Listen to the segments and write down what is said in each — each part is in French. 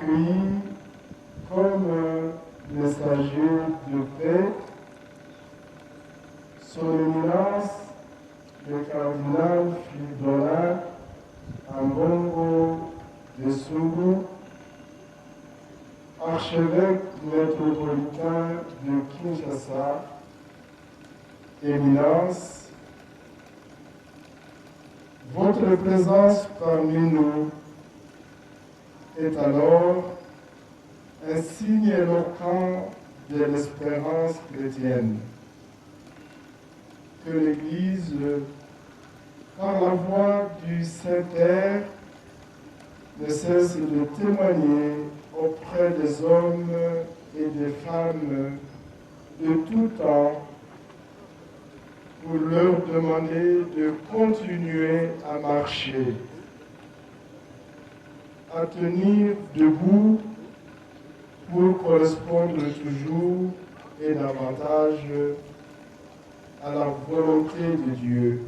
accueilli comme messager de paix son éminence, le cardinal Philippe Donat Ambongo de Sougou, archevêque métropolitain de Kinshasa, Éminence, votre présence parmi nous est alors un signe éloquent de l'espérance chrétienne que l'Église, par la voix du Saint-Père, ne cesse de témoigner auprès des hommes et des femmes de tout temps pour leur demander de continuer à marcher, à tenir debout pour correspondre toujours et davantage à la volonté de Dieu.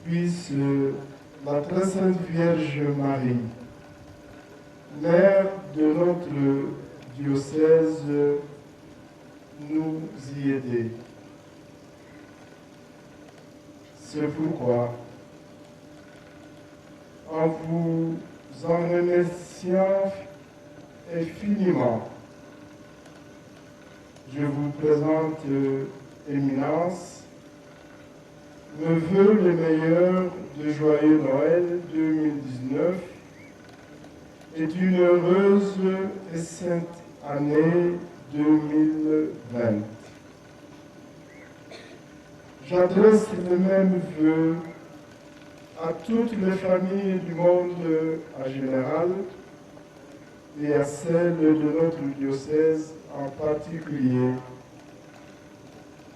Puisse la très sainte Vierge Marie, Mère de notre diocèse, nous y aider. C'est pourquoi, en vous en remerciant infiniment, je vous présente, Éminence, me vœux les meilleurs de joyeux Noël 2019 et d'une heureuse et sainte année 2020. J'adresse les mêmes vœux à toutes les familles du monde en général et à celles de notre diocèse en particulier,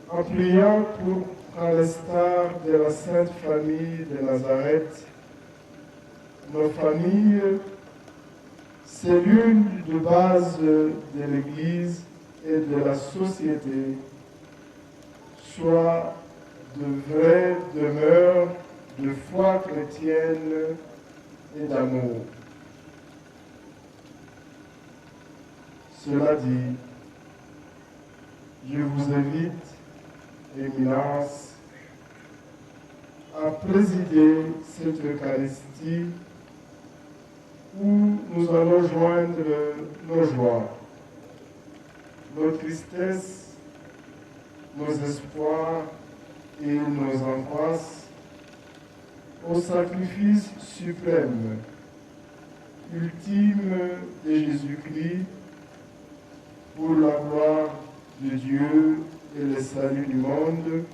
en priant pour, à l'instar de la Sainte Famille de Nazareth, nos familles, cellules de base de l'Église et de la société, soient de vraies demeures de foi chrétienne et d'amour. Cela dit, je vous invite, Éminence, à présider cette Eucharistie où nous allons joindre nos joies, nos tristesses, nos espoirs et nos angoisses au sacrifice suprême, ultime de Jésus-Christ pour la gloire de Dieu et le salut du monde,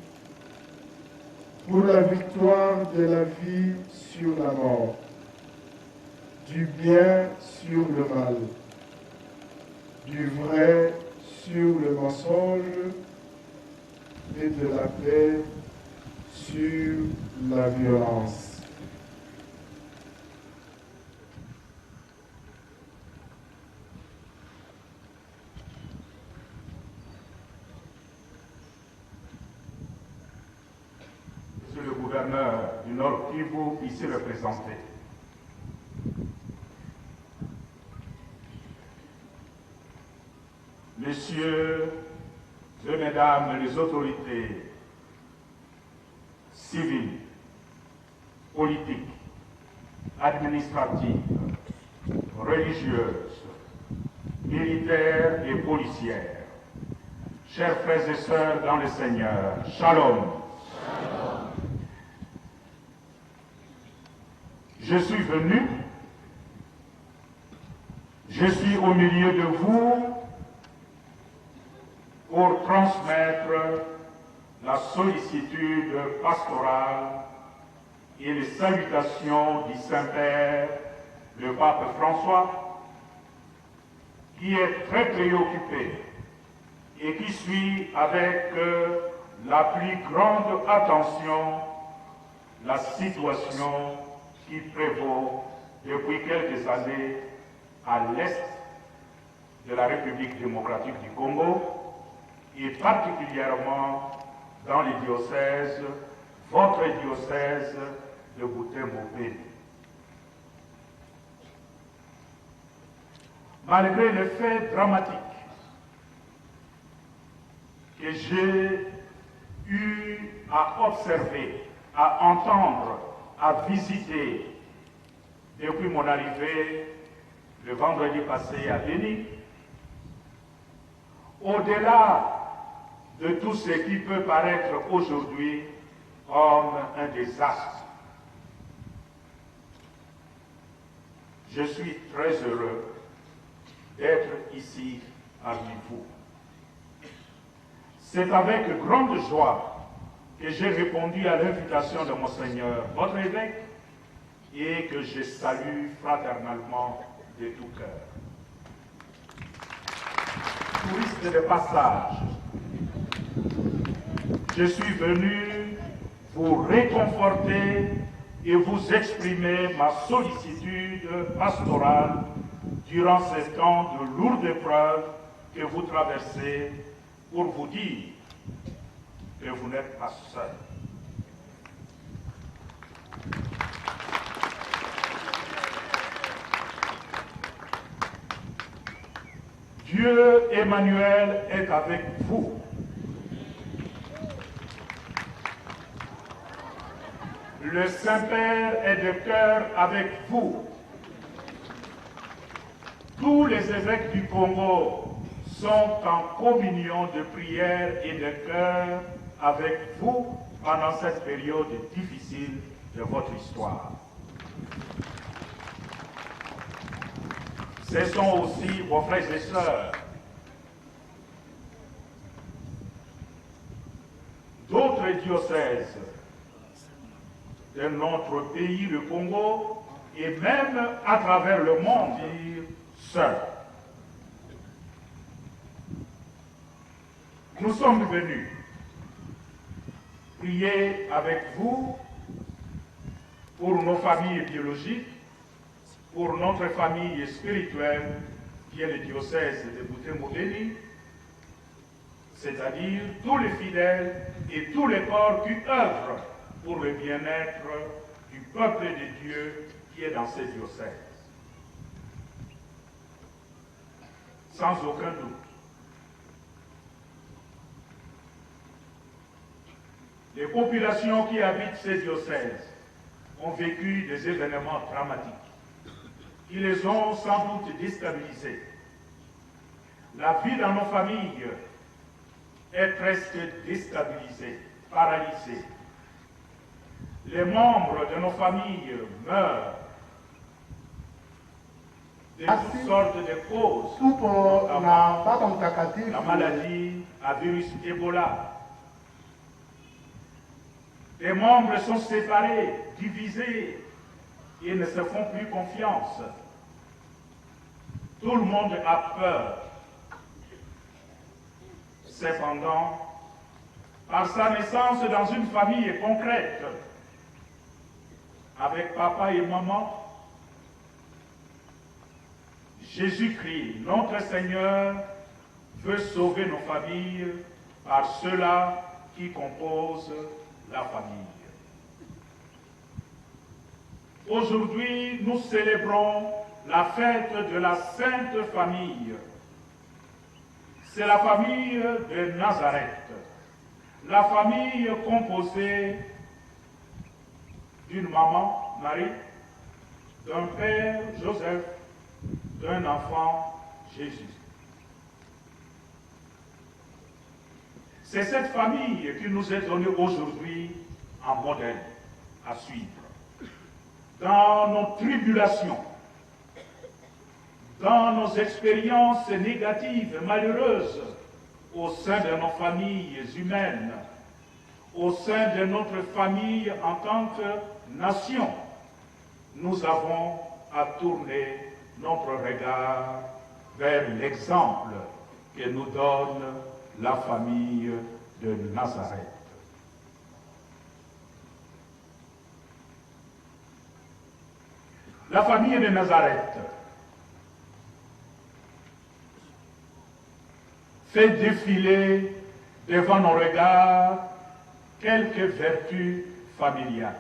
pour la victoire de la vie sur la mort, du bien sur le mal, du vrai sur le mensonge et de la paix sur la violence. Monsieur le gouverneur du Nord Kivu, ici représenté, Messieurs et Mesdames les autorités civiles, politiques, administratives, religieuses, militaires et policières, chers frères et sœurs dans le Seigneur, Shalom. Je suis venu, je suis au milieu de vous pour transmettre la sollicitude pastorale et les salutations du Saint-Père, le pape François, qui est très préoccupé et qui suit avec la plus grande attention la situation qui prévaut depuis quelques années à l'est de la République démocratique du Congo et particulièrement dans les diocèses, votre diocèse de Butembo-Beni. malgré les faits dramatiques que j'ai eu à observer, à entendre, à visiter depuis mon arrivée le vendredi passé à Béni, au-delà de tout ce qui peut paraître aujourd'hui comme un désastre, je suis très heureux d'être ici parmi vous. C'est avec grande joie que j'ai répondu à l'invitation de Monseigneur, votre évêque, et que je salue fraternellement de tout cœur. Touriste de passage, je suis venu vous réconforter et vous exprimer ma sollicitude pastorale durant ces temps de lourdes épreuves que vous traversez, pour vous dire que vous n'êtes pas seul. Dieu Emmanuel est avec vous. Le Saint-Père est de cœur avec vous. Tous les évêques du Congo sont en communion de prière et de cœur avec vous pendant cette période difficile de votre histoire. Ce sont aussi vos frères et sœurs d'autres diocèses de notre pays, le Congo, et même à travers le monde, seuls. Nous sommes venus prier avec vous pour nos familles biologiques, pour notre famille spirituelle, qui est le diocèse de Butembo-Beni, c'est-à-dire tous les fidèles et tous les corps qui œuvrent pour le bien-être du peuple de Dieu qui est dans ces diocèses. Sans aucun doute, les populations qui habitent ces diocèses ont vécu des événements dramatiques qui les ont sans doute déstabilisés. La vie dans nos familles est presque déstabilisée, paralysée. Les membres de nos familles meurent de toutes sortes de causes, notamment la maladie à virus Ebola. Les membres sont séparés, divisés, et ne se font plus confiance. Tout le monde a peur. Cependant, par sa naissance dans une famille concrète, avec papa et maman, Jésus-Christ, notre Seigneur, veut sauver nos familles par ceux-là qui composent la famille. Aujourd'hui, nous célébrons la fête de la Sainte Famille. C'est la famille de Nazareth, la famille composée d'une maman, Marie, d'un père, Joseph, d'un enfant, Jésus. C'est cette famille qui nous est donnée aujourd'hui en modèle à suivre. Dans nos tribulations, dans nos expériences négatives, malheureuses, au sein de nos familles humaines, au sein de notre famille en tant que nation, nous avons à tourner notre regard vers l'exemple que nous donne la famille de Nazareth. La famille de Nazareth fait défiler devant nos regards quelques vertus familiales.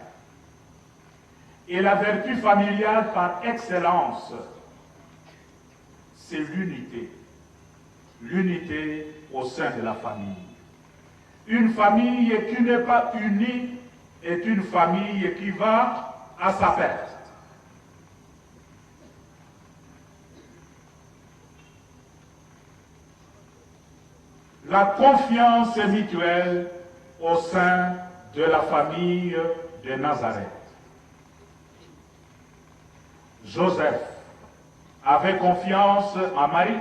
Et la vertu familiale par excellence, c'est l'unité. L'unité au sein de la famille. Une famille qui n'est pas unie est une famille qui va à sa perte. La confiance mutuelle au sein de la famille de Nazareth. Joseph avait confiance en Marie.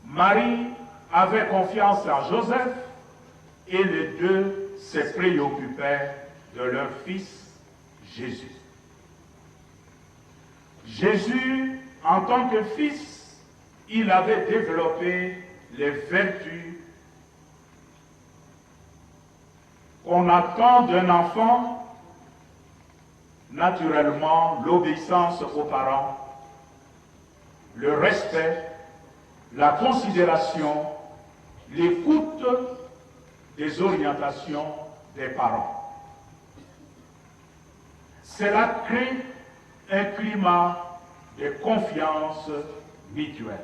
Marie avait confiance en Joseph et les deux se préoccupaient de leur fils Jésus. Jésus, en tant que fils, il avait développé les vertus qu'on attend d'un enfant, naturellement l'obéissance aux parents, le respect, la considération, l'écoute des orientations des parents. Cela crée un climat de confiance mutuelle.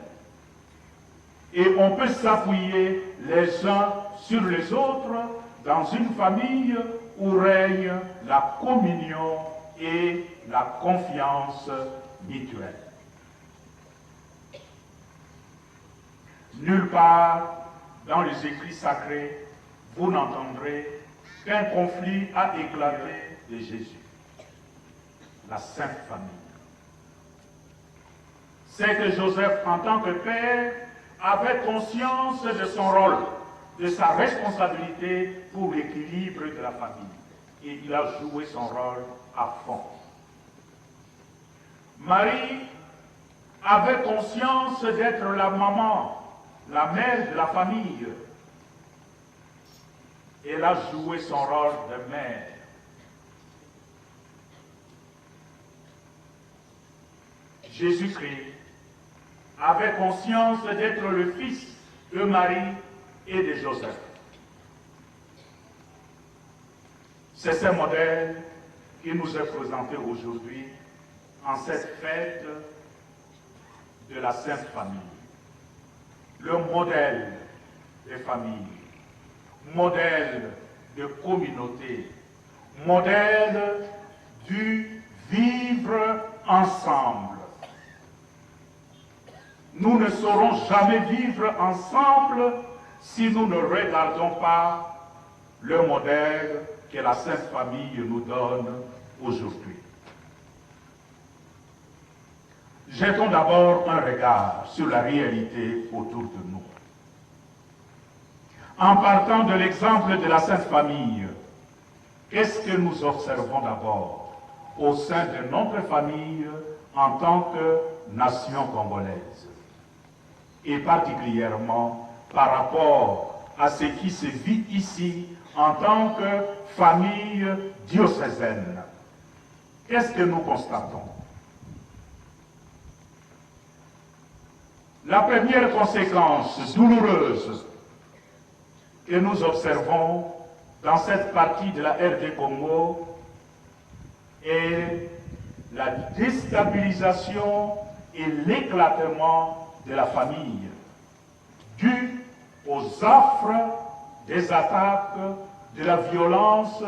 Et on peut s'appuyer les uns sur les autres dans une famille où règne la communion et la confiance mutuelle. Nulle part dans les écrits sacrés, vous n'entendrez qu'un conflit a éclaté de Jésus, la Sainte Famille. C'est que Joseph, en tant que père, avait conscience de son rôle, de sa responsabilité pour l'équilibre de la famille. Et il a joué son rôle à fond. Marie avait conscience d'être la maman, la mère de la famille. Elle a joué son rôle de mère. Jésus-Christ avait conscience d'être le fils de Marie et de Joseph. C'est ce modèle qui nous est présenté aujourd'hui en cette fête de la Sainte Famille. Le modèle des familles, modèle de communauté, modèle du vivre ensemble. Nous ne saurons jamais vivre ensemble si nous ne regardons pas le modèle que la Sainte Famille nous donne aujourd'hui. Jetons d'abord un regard sur la réalité autour de nous. En partant de l'exemple de la Sainte Famille, qu'est-ce que nous observons d'abord au sein de notre famille en tant que nation congolaise? Et particulièrement par rapport à ce qui se vit ici en tant que famille diocésaine. Qu'est-ce que nous constatons? La première conséquence douloureuse que nous observons dans cette partie de la RD Congo est la déstabilisation et l'éclatement de la famille, dû aux affres des attaques, de la violence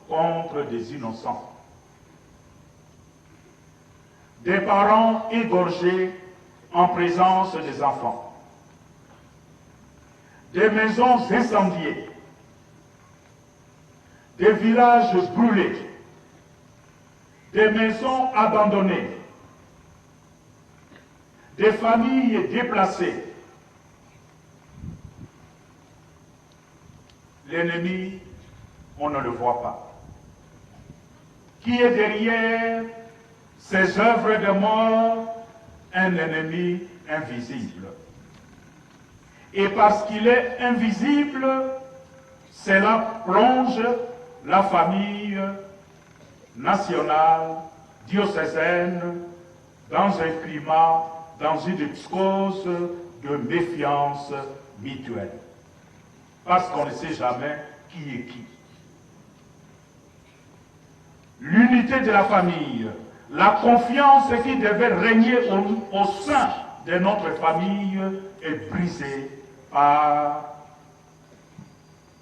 contre des innocents. Des parents égorgés en présence des enfants. Des maisons incendiées. Des villages brûlés. Des maisons abandonnées. Des familles déplacées. L'ennemi, on ne le voit pas. Qui est derrière ces œuvres de mort? Un ennemi invisible. Et parce qu'il est invisible, cela plonge la famille nationale, diocésaine, dans un climat, dans une psychose de méfiance mutuelle. Parce qu'on ne sait jamais qui est qui. L'unité de la famille, la confiance qui devait régner au sein de notre famille est brisé par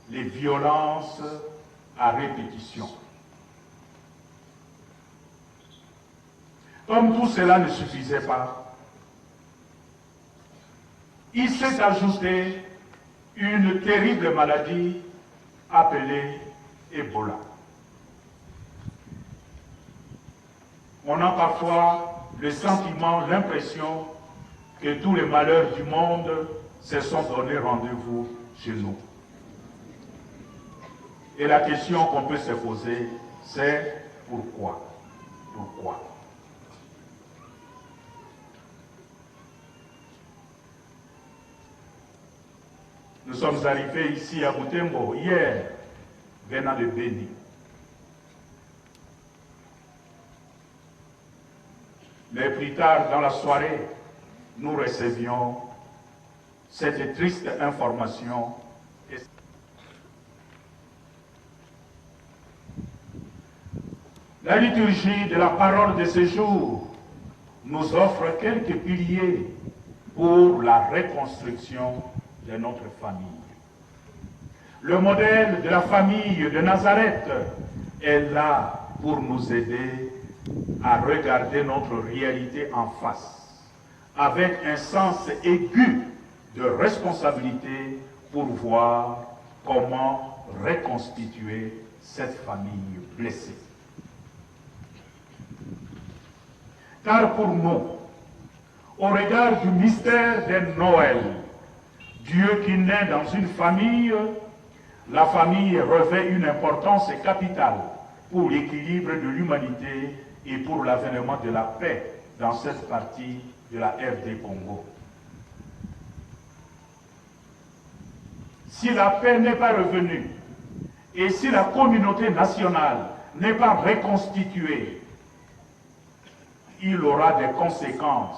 les violences à répétition. Comme tout cela ne suffisait pas, il s'est ajouté une terrible maladie appelée Ebola. On a parfois le sentiment, l'impression que tous les malheurs du monde se sont donné rendez-vous chez nous. Et la question qu'on peut se poser, c'est pourquoi? Pourquoi? Nous sommes arrivés ici à Butembo hier, venant de Béni. Mais plus tard dans la soirée, nous recevions cette triste information. La liturgie de la parole de ce jour nous offre quelques piliers pour la reconstruction de notre famille. Le modèle de la famille de Nazareth est là pour nous aider à regarder notre réalité en face, avec un sens aigu de responsabilité pour voir comment reconstituer cette famille blessée. Car pour nous, au regard du mystère de Noël, Dieu qui naît dans une famille, la famille revêt une importance capitale pour l'équilibre de l'humanité et pour l'avènement de la paix dans cette partie de la RD Congo. Si la paix n'est pas revenue et si la communauté nationale n'est pas reconstituée, il aura des conséquences